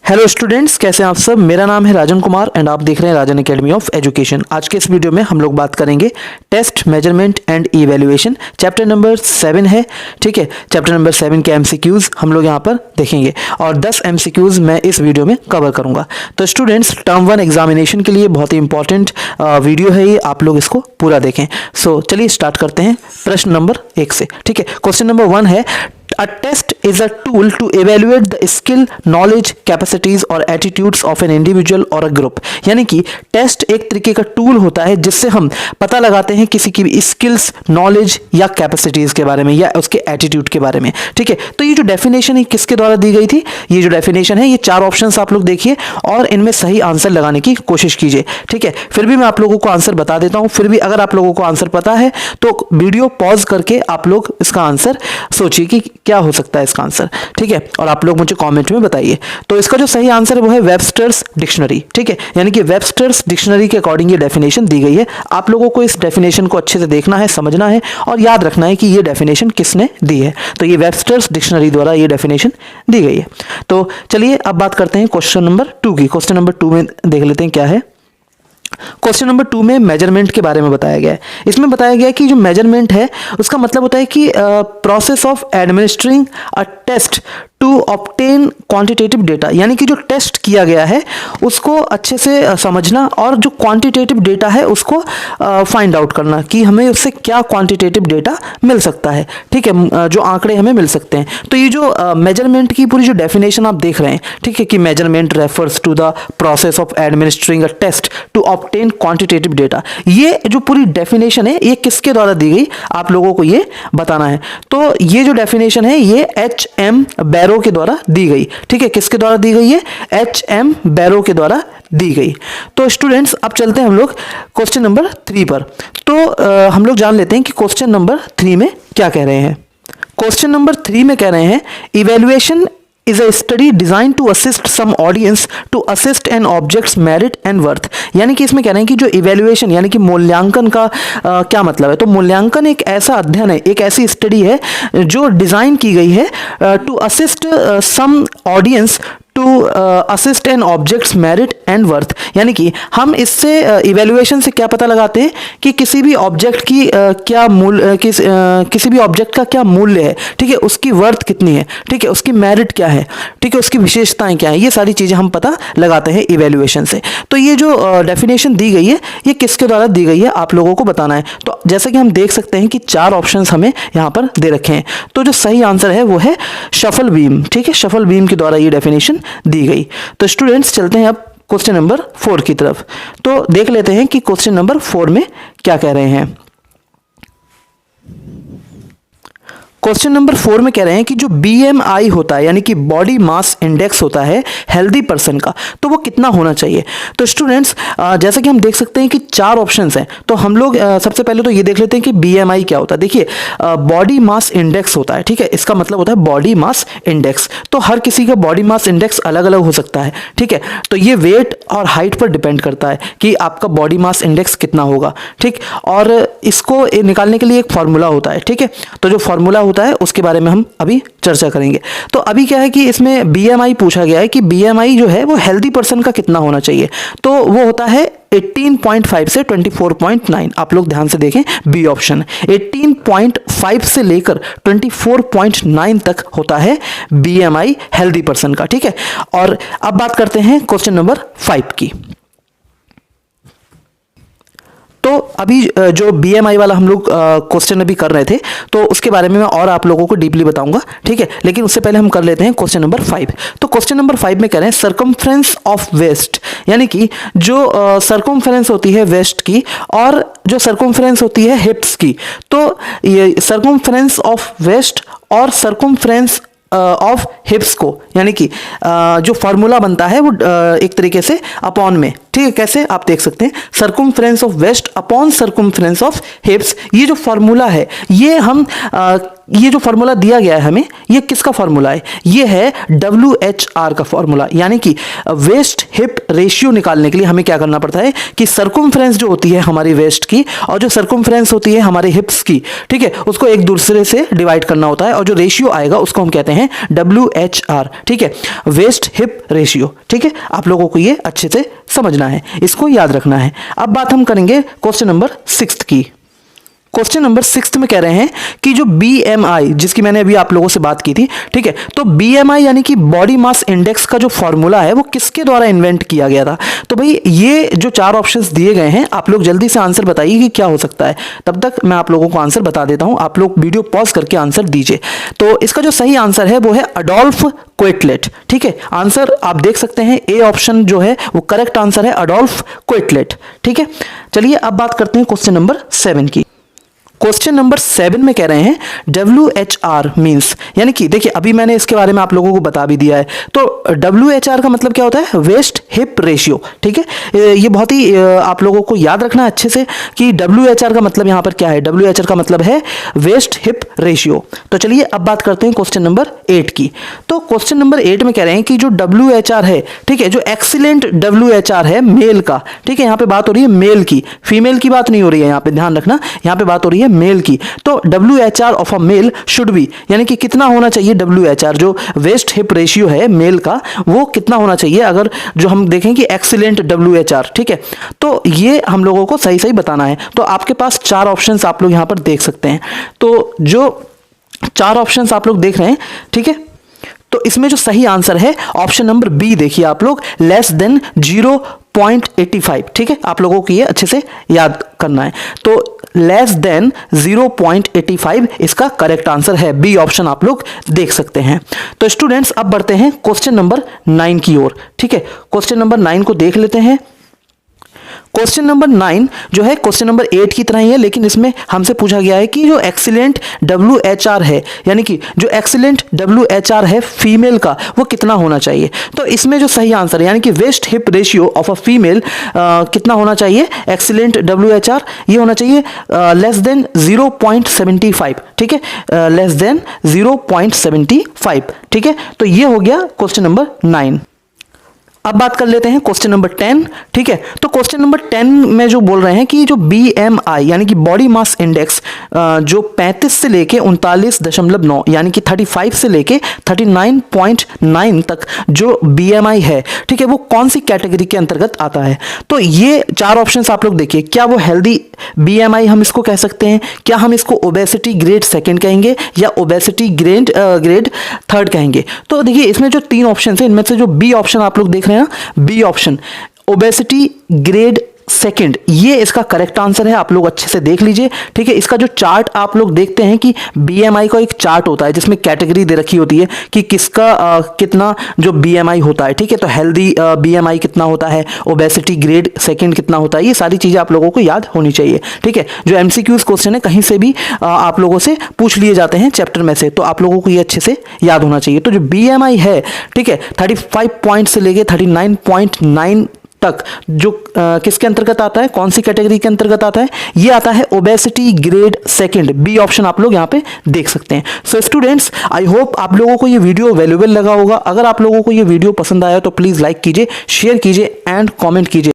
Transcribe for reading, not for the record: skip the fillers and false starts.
Hello students, कैसे हैं आप सब। मेरा नाम है राजन कुमार एंड आप देख रहे हैं राजन एकेडमी ऑफ एजुकेशन। आज के इस वीडियो में हम लोग बात करेंगे test, measurement and evaluation. Chapter number 7 है, ठीक है। चैप्टर नंबर 7 के एमसीक्यूज हम लोग यहाँ पर देखेंगे और 10 एमसीक्यूज मैं इस वीडियो में कवर करूँगा। तो स्टूडेंट्स, टर्म 1 एग्जामिनेशन के लिए बहुत ही इंपॉर्टेंट वीडियो है ये, आप लोग इसको पूरा देखें। सो चलिए स्टार्ट करते हैं प्रश्न नंबर 1 से, ठीक है। क्वेश्चन नंबर 1 है, A test is a tool to evaluate the skill, knowledge, capacities और attitudes of an individual or a group। यानी कि टेस्ट एक तरीके का टूल होता है जिससे हम पता लगाते हैं किसी की भी स्किल्स, नॉलेज या कैपेसिटीज के बारे में या उसके एटीट्यूड के बारे में, ठीक है। तो ये जो डेफिनेशन है किसके द्वारा दी गई थी, ये जो डेफिनेशन है, ये 4 ऑप्शंस आप लोग देखिए और इनमें सही आंसर लगाने की कोशिश कीजिए, ठीक है। फिर भी मैं आप लोगों को आंसर बता देता हूं, फिर भी अगर आप लोगों को आंसर पता है तो वीडियो पॉज करके आप लोग इसका आंसर सोचिए कि क्या हो सकता है इसका आंसर, ठीक है। और आप लोग मुझे कमेंट में बताइए। तो इसका जो सही आंसर है वो है वेबस्टर्स डिक्शनरी, ठीक है। यानी कि वेबस्टर्स डिक्शनरी के अकॉर्डिंग ये डेफिनेशन दी गई है। आप लोगों को इस डेफिनेशन को अच्छे से देखना है, समझना है और याद रखना है कि ये डेफिनेशन किसने दी है। तो ये वेबस्टर्स डिक्शनरी द्वारा ये डेफिनेशन दी गई है। तो चलिए अब बात करते हैं क्वेश्चन नंबर 2 की। क्वेश्चन नंबर 2 में देख लेते हैं क्या है। क्वेश्चन नंबर 2 में मेजरमेंट के बारे में बताया गया है। इसमें बताया गया है कि जो मेजरमेंट है उसका मतलब होता है कि process of administering a test to obtain quantitative data. यानी कि जो टेस्ट किया गया है उसको अच्छे से समझना और जो क्वांटिटेटिव डेटा है उसको फाइंड आउट करना कि हमें उससे क्या क्वांटिटेटिव डेटा मिल सकता है, ठीक है, जो आंकड़े हमें मिल सकते हैं। तो ये जो मेजरमेंट की पूरी जो डेफिनेशन आप देख रहे हैं, ठीक है, कि measurement refers to the process of administering a test to obtain quantitative data. ये जो पूरी डेफिनेशन है ये किसके द्वारा दी गई, आप लोगों को ये बताना है। तो ये जो डेफिनेशन है ये H.M. बैरो के द्वारा दी गई, ठीक है। किसके द्वारा दी गई है? H.M. बैरो के द्वारा दी गई। तो स्टूडेंट्स अब चलते हैं हम लोग क्वेश्चन नंबर 3 पर। तो हम लोग जान लेते हैं कि क्वेश्चन नंबर 3 में क्या कह रहे हैं। क्वेश्चन नंबर 3 में कह रहे हैं, evaluation is a study designed to assist some audience to assist an object's merit and worth। यानी कि इसमें कह रहे हैं कि जो इवैल्यूएशन यानी कि मूल्यांकन का क्या मतलब है। तो मूल्यांकन एक ऐसा अध्ययन है, एक ऐसी स्टडी है जो डिज़ाइन की गई है to assist some audience to assist an object's merit and worth. यानी कि हम इससे इवैल्यूएशन से क्या पता लगाते हैं कि किसी भी ऑब्जेक्ट की क्या मूल्य किसी भी ऑब्जेक्ट का क्या मूल्य है, ठीक है, उसकी वर्थ कितनी है, ठीक है, उसकी मेरिट क्या है, ठीक है, उसकी विशेषताएं क्या है, ये सारी चीज़ें हम पता लगाते हैं इवैल्यूएशन से। तो ये जो डेफिनेशन दी गई है ये किसके द्वारा दी गई है आप लोगों को बताना है। तो जैसा कि हम देख सकते हैं कि 4 ऑप्शंस हमें यहाँ पर दे रखे हैं। तो जो सही आंसर है वो है शफल बीम, ठीक है, शफल बीम के द्वारा ये डेफिनेशन दी गई। तो स्टूडेंट्स चलते हैं अब क्वेश्चन नंबर 4 की तरफ। तो देख लेते हैं कि क्वेश्चन नंबर 4 में क्या कह रहे हैं। क्वेश्चन नंबर 4 में कह रहे हैं कि जो BMI होता है यानी कि बॉडी मास इंडेक्स होता है हेल्दी पर्सन का, तो वो कितना होना चाहिए। तो स्टूडेंट्स जैसा कि हम देख सकते हैं कि 4 ऑप्शंस हैं। तो हम लोग सबसे पहले तो ये देख लेते हैं कि BMI क्या होता है। देखिए बॉडी मास इंडेक्स होता है, ठीक है, इसका मतलब होता है बॉडी मास इंडेक्स। तो हर किसी का बॉडी मास इंडेक्स अलग अलग हो सकता है, ठीक है। तो ये वेट और हाइट पर डिपेंड करता है कि आपका बॉडी मास इंडेक्स कितना होगा, ठीक। और इसको निकालने के लिए एक फॉर्मूला होता है, ठीक है। तो जो फॉर्मूला होता है उसके बारे में हम अभी चर्चा करेंगे। तो अभी क्या है कि इसमें BMI पूछा गया है कि BMI जो है वो हेल्दी पर्सन का कितना होना चाहिए। तो वो होता है 18.5 से 24.9। आप लोग ध्यान से देखें, बी ऑप्शन 18.5 से लेकर 24.9 तक होता है BMI हेल्दी पर्सन का, ठीक है। और अब बात करते हैं क्वेश्चन नंबर 5 की। तो अभी जो BMI वाला हम लोग क्वेश्चन अभी कर रहे थे तो उसके बारे में मैं और आप लोगों को डीपली बताऊंगा, ठीक है। लेकिन उससे पहले हम कर लेते हैं क्वेश्चन नंबर 5। तो क्वेश्चन नंबर 5 में कह रहे हैं सरकमफ्रेंस ऑफ वेस्ट। यानी कि जो सरकमफ्रेंस होती है वेस्ट की और जो सरकमफ्रेंस होती है हिप्स की, तो ये सरकमफ्रेंस ऑफ वेस्ट और सरकमफ्रेंस ऑफ हिप्स को, यानी कि जो फार्मूला बनता है वो एक तरीके से अपॉन में ठीक है, कैसे आप देख सकते हैं, circumference of waist upon circumference of hips, ये जो फॉर्मूला है, ये हम ये जो फॉर्मूला दिया गया है हमें, ये किसका फॉर्मूला है, ये है WHR का फॉर्मूला। यानी कि वेस्ट हिप रेशियो निकालने के लिए हमें क्या करना पड़ता है कि सर्कमफ्रेंस जो होती है हमारी वेस्ट की और जो सर्कमफ्रेंस होती है हमारे हिप्स की, ठीक है, उसको एक दूसरे से डिवाइड करना होता है और जो रेशियो आएगा उसको हम कहते हैं WHR, ठीक है, वेस्ट हिप रेशियो। ठीक है, आप लोगों को ये अच्छे से समझना है, इसको याद रखना है। अब बात हम करेंगे क्वेश्चन नंबर 6 की। क्वेश्चन नंबर 6 में कह रहे हैं कि जो BMI, जिसकी मैंने अभी आप लोगों से बात की थी, ठीक है, तो BMI यानी कि बॉडी मास इंडेक्स का जो फॉर्मूला है वो किसके द्वारा इन्वेंट किया गया था। तो भाई ये जो 4 ऑप्शंस दिए गए हैं, आप लोग जल्दी से आंसर बताइए कि क्या हो सकता है, तब तक मैं आप लोगों को आंसर बता देता हूं, आप लोग वीडियो पॉज करके आंसर दीजिए। तो इसका जो सही आंसर है वो है अडोल्फ क्वेटलेट। ठीक है, आंसर आप देख सकते हैं, ए ऑप्शन जो है वो करेक्ट आंसर है, अडोल्फ क्वेटलेट। ठीक है, चलिए अब बात करते हैं क्वेश्चन नंबर 7 की। क्वेश्चन नंबर 7 में कह रहे हैं WHR मींस, यानी कि देखिए अभी मैंने इसके बारे में आप लोगों को बता भी दिया है। तो WHR का मतलब क्या होता है, वेस्ट हिप रेशियो। ठीक है, ये बहुत ही आप लोगों को याद रखना अच्छे से कि WHR का मतलब यहां पर क्या है, WHR का मतलब है वेस्ट हिप रेशियो। तो चलिए अब बात करते हैं क्वेश्चन नंबर 8 की। तो क्वेश्चन नंबर 8 में कह रहे हैं कि जो WHR है, ठीक है, जो एक्सीलेंट WHR है मेल का, ठीक है, यहां पे बात हो रही है मेल की, फीमेल की बात नहीं हो रही है, यहां पे ध्यान रखना, यहां पे बात हो रही है मेल की। तो WHR of a male should be, यानी कि कितना होना चाहिए WHR, जो वेस्ट हिप रेशियो है मेल का, वो कितना होना चाहिए, अगर जो हम देखें कि एक्सीलेंट WHR। ठीक है, तो ये हम लोगों को सही सही बताना है। तो आपके पास 4 ऑप्शंस आप लोग यहां पर देख सकते हैं। तो जो 4 ऑप्शंस आप लोग देख रहे हैं, ठीक है, तो इसमें जो सही आंसर है ऑप्शन नंबर बी देखिए आप लोग, लेस देन 0.85। ठीक है, आप लोगों को ये अच्छे से याद करना है। तो लेस देन 0.85 इसका करेक्ट आंसर है, बी ऑप्शन आप लोग देख सकते हैं। तो स्टूडेंट्स अब बढ़ते हैं क्वेश्चन नंबर 9 की ओर। ठीक है, क्वेश्चन नंबर 9 को देख लेते हैं। क्वेश्चन नंबर 9 जो है क्वेश्चन नंबर 8 की तरह ही है, लेकिन इसमें हमसे पूछा गया है कि जो एक्सीलेंट WHR है, यानी कि जो एक्सीलेंट WHR है फीमेल का, वो कितना होना चाहिए। तो इसमें जो सही आंसर है, यानी कि waist hip ratio of a female कितना होना चाहिए, एक्सीलेंट WHR, ये होना चाहिए लेस देन 0.75। ठीक है, लेस देन 0.75। ठीक है, तो ये हो गया क्वेश्चन नंबर 9। अब बात कर लेते हैं क्वेश्चन नंबर 10। ठीक है, तो क्वेश्चन नंबर 10 में जो बोल रहे हैं कि जो BMI यानी कि बॉडी मास इंडेक्स जो 35 से लेके 39.9 यानी कि 35 से लेके 39.9 तक जो BMI है, ठीक है, वो कौन सी कैटेगरी के अंतर्गत आता है। तो ये 4 ऑप्शंस आप लोग देखिए, क्या वो हेल्दी BMI हम इसको कह सकते हैं, क्या हम इसको ओबेसिटी ग्रेड 2 कहेंगे या ओबेसिटी ग्रेड 3 कहेंगे। तो देखिए इसमें जो 3 ऑप्शन है, इनमें से जो बी ऑप्शन आप लोग देख रहे हैं, बी ऑप्शन ओबेसिटी ग्रेड 2, ये इसका करेक्ट आंसर है। आप लोग अच्छे से देख लीजिए। ठीक है, इसका जो चार्ट आप लोग देखते हैं कि BMI का एक चार्ट होता है जिसमें कैटेगरी दे रखी होती है कि किसका कितना जो BMI होता है। ठीक है, तो हेल्दी BMI कितना होता है, ओबेसिटी ग्रेड 2 कितना होता है, ये सारी चीजें आप लोगों को याद होनी चाहिए। ठीक है, जो MCQs क्वेश्चन है कहीं से भी आप लोगों से पूछ लिए जाते हैं चैप्टर में से, तो आप लोगों को ये अच्छे से याद होना चाहिए। तो जो BMI है, ठीक है, 35 पॉइंट से लेके 39.9 तक जो किसके अंतर्गत आता है, कौन सी कैटेगरी के अंतर्गत आता है, ये आता है ओबेसिटी ग्रेड 2, बी ऑप्शन आप लोग यहां पे देख सकते हैं। सो स्टूडेंट्स, आई होप आप लोगों को ये वीडियो वैल्यूएबल लगा होगा। अगर आप लोगों को ये वीडियो पसंद आया तो प्लीज लाइक कीजिए, शेयर कीजिए एंड कमेंट कीजिए।